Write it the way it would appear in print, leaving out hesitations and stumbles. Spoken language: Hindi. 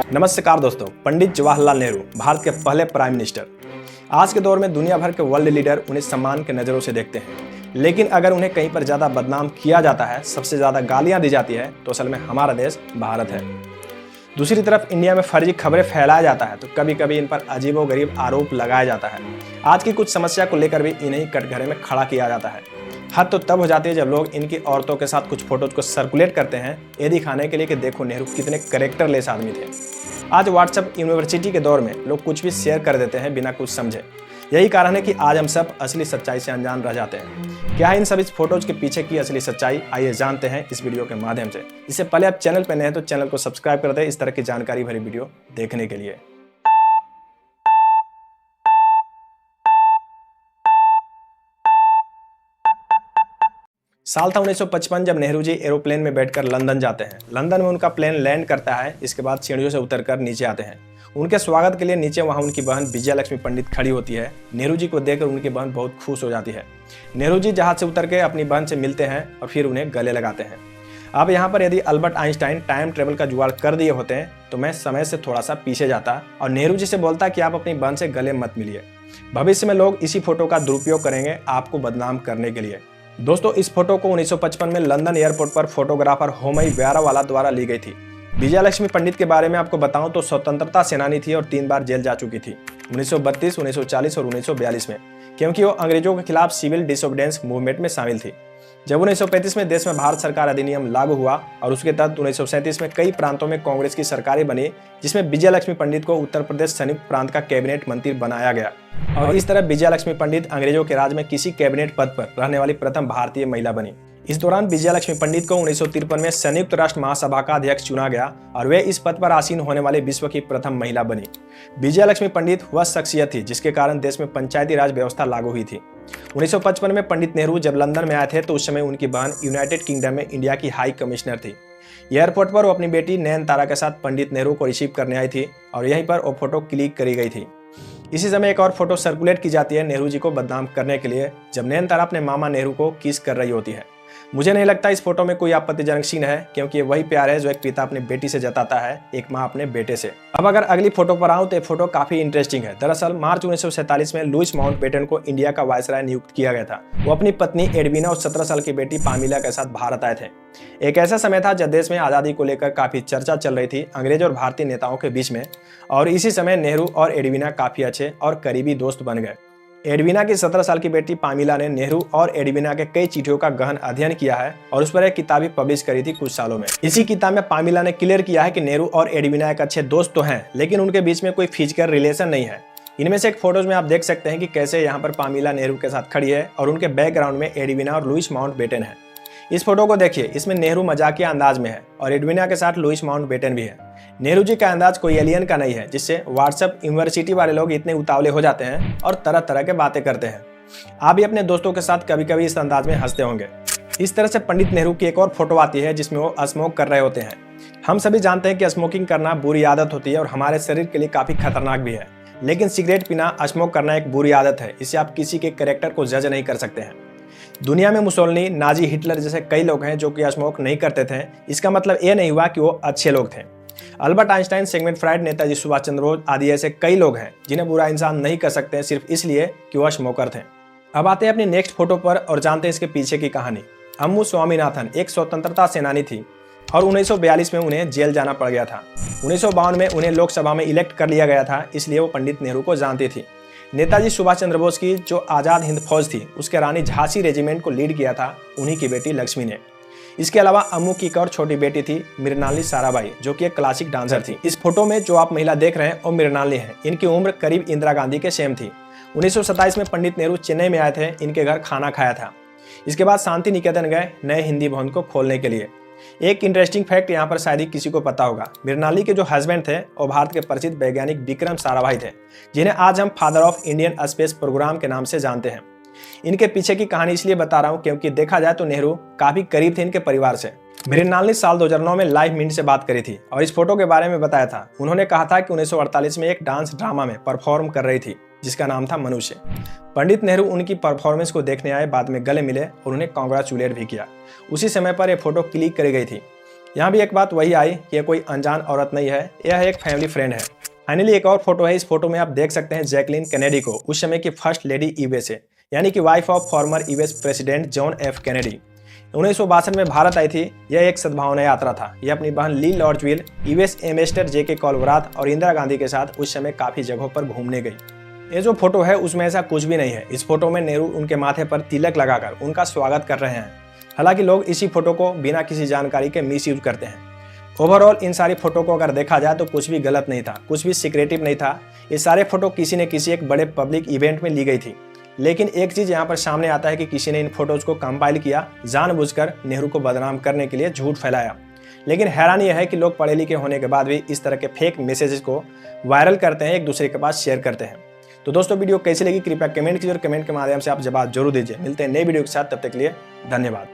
नमस्कार दोस्तों, पंडित जवाहरलाल नेहरू भारत के पहले प्राइम मिनिस्टर। आज के दौर में दुनिया भर के वर्ल्ड लीडर उन्हें सम्मान के नज़रों से देखते हैं, लेकिन अगर उन्हें कहीं पर ज़्यादा बदनाम किया जाता है, सबसे ज़्यादा गालियां दी जाती है, तो असल में हमारा देश भारत है। दूसरी तरफ इंडिया में फर्जी खबरें फैलाया जाता है, तो कभी कभी इन पर अजीबोगरीब आरोप लगाया जाता है। आज की कुछ समस्या को लेकर भी इन्हीं कटघरे में खड़ा किया जाता है। हद तो तब हो जाती है जब लोग इनकी औरतों के साथ कुछ फोटोज को सर्कुलेट करते हैं, ये दिखाने के लिए कि देखो नेहरू कितने कैरेक्टरलेस आदमी थे। आज व्हाट्सएप यूनिवर्सिटी के दौर में लोग कुछ भी शेयर कर देते हैं बिना कुछ समझे। यही कारण है कि आज हम सब असली सच्चाई से अनजान रह जाते हैं। क्या है इन सभी फोटोज के पीछे की असली सच्चाई, आइए जानते हैं इस वीडियो के माध्यम से। इससे पहले आप चैनल पर नए हैं तो चैनल को सब्सक्राइब कर दें इस तरह की जानकारी भरी वीडियो देखने के लिए। साल था 1955 जब नेहरू जी एरोप्लेन में बैठकर लंदन जाते हैं। लंदन में उनका प्लेन लैंड करता है। इसके बाद सीढ़ियों से उतरकर नीचे आते हैं। उनके स्वागत के लिए नीचे वहां उनकी बहन विजयलक्ष्मी पंडित खड़ी होती है। नेहरू जी को देखकर उनकी बहन बहुत खुश हो जाती है। नेहरू जी जहाज से उतर के अपनी बहन से मिलते हैं और फिर उन्हें गले लगाते हैं। अब यहाँ पर यदि अल्बर्ट आइंस्टाइन टाइम ट्रेवल का जुगाड़ कर दिए होते हैं तो मैं समय से थोड़ा सा पीछे जाता और नेहरू जी से बोलता कि आप अपनी बहन से गले मत मिलिए। भविष्य में लोग इसी फोटो का दुरुपयोग करेंगे आपको बदनाम करने के लिए। दोस्तों, इस फोटो को 1955 में लंदन एयरपोर्ट पर फोटोग्राफर होमई व्यारावाला द्वारा ली गई थी। विजयलक्ष्मी पंडित के बारे में आपको बताऊं तो स्वतंत्रता सेनानी थी और 3 बार जेल जा चुकी थी, 1932, 1940 और 1942 में, क्योंकि वो अंग्रेजों के खिलाफ सिविल डिसोबीडियंस मूवमेंट में शामिल थी। जब 1935 में देश में भारत सरकार अधिनियम लागू हुआ और उसके तहत 1937 में कई प्रांतों में कांग्रेस की सरकारें बनी, जिसमें विजयलक्ष्मी पंडित को उत्तर प्रदेश संयुक्त प्रांत का कैबिनेट मंत्री बनाया गया। और इस तरह विजयलक्ष्मी पंडित अंग्रेजों के राज में किसी कैबिनेट पद पर रहने वाली प्रथम भारतीय महिला बनी। इस दौरान विजयलक्ष्मी पंडित को 1953 में संयुक्त राष्ट्र महासभा का अध्यक्ष चुना गया और वे इस पद पर आसीन होने वाले विश्व की प्रथम महिला बनी। विजयलक्ष्मी पंडित वह शख्सियत थी जिसके कारण देश में पंचायती राज व्यवस्था लागू हुई थी। 1955 में पंडित नेहरू जब लंदन में आए थे तो उस समय उनकी बहन यूनाइटेड किंगडम में इंडिया की हाई कमिश्नर थी। एयरपोर्ट पर वो अपनी बेटी नयनतारा के साथ पंडित नेहरू को रिसीव करने आई थी और यहीं पर वो फोटो क्लिक करी गई थी। इसी समय एक और फोटो सर्कुलेट की जाती है नेहरू जी को बदनाम करने के लिए, जब नयनतारा अपने मामा नेहरू को किस कर रही होती है। मुझे नहीं लगता इस फोटो में कोई आपत्तिजनक सीन है, क्योंकि वही प्यार है जो एक पिता अपने बेटी से जताता है, एक माँ अपने बेटे से। अब अगर अगली फोटो पर आऊं तो ये फोटो काफी इंटरेस्टिंग है। दरअसल मार्च 1947 में लुईस माउंटबेटन को इंडिया का वायसराय नियुक्त किया गया था। वो अपनी पत्नी एडविना और 17 साल की बेटी पामिला के साथ भारत आए थे। एक ऐसा समय था जब देश में आज़ादी को लेकर काफी चर्चा चल रही थी अंग्रेज और भारतीय नेताओं के बीच में, और इसी समय नेहरू और एडविना काफी अच्छे और करीबी दोस्त बन गए। एडविना की 17 साल की बेटी पामिला ने नेहरू और एडविना के कई चिट्ठियों का गहन अध्ययन किया है और उस पर एक किताब भी पब्लिश करी थी कुछ सालों में। इसी किताब में पामिला ने क्लियर किया है कि नेहरू और एडविना एक अच्छे दोस्त तो हैं, लेकिन उनके बीच में कोई फिजिकल रिलेशन नहीं है। इनमें से एक फोटोज में आप देख सकते हैं कि कैसे यहाँ पर पामिला नेहरू के साथ खड़ी है और उनके बैकग्राउंड में एडविना और लुईस माउंटबेटन है। इस फोटो को देखिए, इसमें नेहरू मजाकिया अंदाज में है और एडविना के साथ लुईस माउंटबेटन भी है। नेहरू जी का अंदाज कोई एलियन का नहीं है, जिससे व्हाट्सएप यूनिवर्सिटी वाले लोग इतने उतावले हो जाते हैं और तरह तरह के बातें करते हैं। आप भी अपने दोस्तों के साथ कभी कभी इस अंदाज में हंसते होंगे। इस तरह से पंडित नेहरू की एक और फोटो आती है जिसमें वो स्मोक कर रहे होते हैं। हम सभी जानते हैं कि स्मोकिंग करना बुरी आदत होती है और हमारे शरीर के लिए काफी खतरनाक भी है, लेकिन सिगरेट पीना, स्मोक करना एक बुरी आदत है। इससे आप किसी के कैरेक्टर को जज नहीं कर सकते हैं। दुनिया में मुसोलिनी, नाजी, हिटलर जैसे कई लोग हैं जो कि स्मोक नहीं करते थे। इसका मतलब ये नहीं हुआ कि वो अच्छे लोग थे। Albert Einstein, Sigmund Freud, Netaji Subhash Chandra Bose आदि ऐसे कई लोग हैं जिन्हें बुरा इंसान नहीं कर सकते सिर्फ इसलिए कि वह स्मोकर थे। अब आते हैं अपनी नेक्स्ट फोटो पर और जानते हैं इसके पीछे की कहानी। अम्मू स्वामीनाथन एक स्वतंत्रता सेनानी थी और 1942 में उन्हें जेल जाना पड़ गया था। 1952 में उन्हें लोकसभा में इलेक्ट कर लिया गया था, इसलिए वो पंडित नेहरू को जानती थी। नेताजी सुभाष चंद्र बोस की जो आज़ाद हिंद फौज थी उसके रानी झांसी रेजिमेंट को लीड किया था उन्हीं की बेटी लक्ष्मी ने। इसके अलावा अम्मू की एक और छोटी बेटी थी मृणालिनी साराभाई, जो कि एक क्लासिक डांसर थी। इस फोटो में जो आप महिला देख रहे हैं वो मृणालिनी है। इनकी उम्र करीब इंदिरा गांधी के सेम थी। 1927 में पंडित नेहरू चेन्नई में आए थे, इनके घर खाना खाया था। इसके बाद शांति निकेतन गए नए हिंदी भवन को खोलने के लिए। एक इंटरेस्टिंग फैक्ट यहाँ पर शायद ही किसी को पता होगा, मृणालिनी के जो हस्बैंड थे वो भारत के प्रसिद्ध वैज्ञानिक विक्रम साराभाई थे, जिन्हें आज हम father of Indian space program के नाम से जानते हैं। इनके पीछे की कहानी इसलिए बता रहा हूँ क्योंकि देखा जाए तो नेहरू काफी करीब थे इनके परिवार से। मृणालिनी साल 2009 में लाइव मिनट से बात करी थी और इस फोटो के बारे में बताया था। उन्होंने कहा था कि 1948 में एक डांस ड्रामा में परफॉर्म कर रही थी जिसका नाम था मनुष्य। पंडित नेहरू उनकी परफॉर्मेंस को देखने आए, बाद में गले मिले और उन्हें कांग्रेचुलेट भी किया। उसी समय पर यह फोटो क्लिक करी गई थी। यहाँ भी एक बात वही आई कि यह कोई अनजान औरत नहीं है, यह एक फैमिली फ्रेंड है। फाइनली एक और फोटो है। इस फोटो में आप देख सकते हैं जैकलीन कैनेडी को, उस समय की फर्स्ट लेडी यूएसए, यानी कि wife of former US president John F Kennedy. 1962 में भारत आई थी। यह एक सद्भावना यात्रा था। यह अपनी बहन ली लॉर्जविल, यूएस एम्बेसडर जेके कॉलवरात और इंदिरा गांधी के साथ उस समय काफी जगहों पर घूमने गई। ये जो फोटो है उसमें ऐसा कुछ भी नहीं है। इस फोटो में नेहरू उनके माथे पर तिलक लगाकर उनका स्वागत कर रहे हैं। हालांकि लोग इसी फोटो को बिना किसी जानकारी के मिसयूज करते हैं। ओवरऑल इन सारी फोटो को अगर देखा जाए तो कुछ भी गलत नहीं था, कुछ भी सीक्रेटिव नहीं था। ये सारे फोटो किसी न किसी एक बड़े पब्लिक इवेंट में ली गई थी। लेकिन एक चीज यहाँ पर सामने आता है कि किसी ने इन फोटोज को कंपाइल किया, जानबूझकर नेहरू को बदनाम करने के लिए झूठ फैलाया। लेकिन हैरानी यह है कि लोग पढ़े लिखे होने के बाद भी इस तरह के फेक मैसेजेस को वायरल करते हैं, एक दूसरे के पास शेयर करते हैं। तो दोस्तों वीडियो कैसी लगी कृपया कमेंट कीजिए और कमेंट के माध्यम से आप जवाब जरूर दीजिए। मिलते हैं नई वीडियो के साथ, तब तक के लिए धन्यवाद।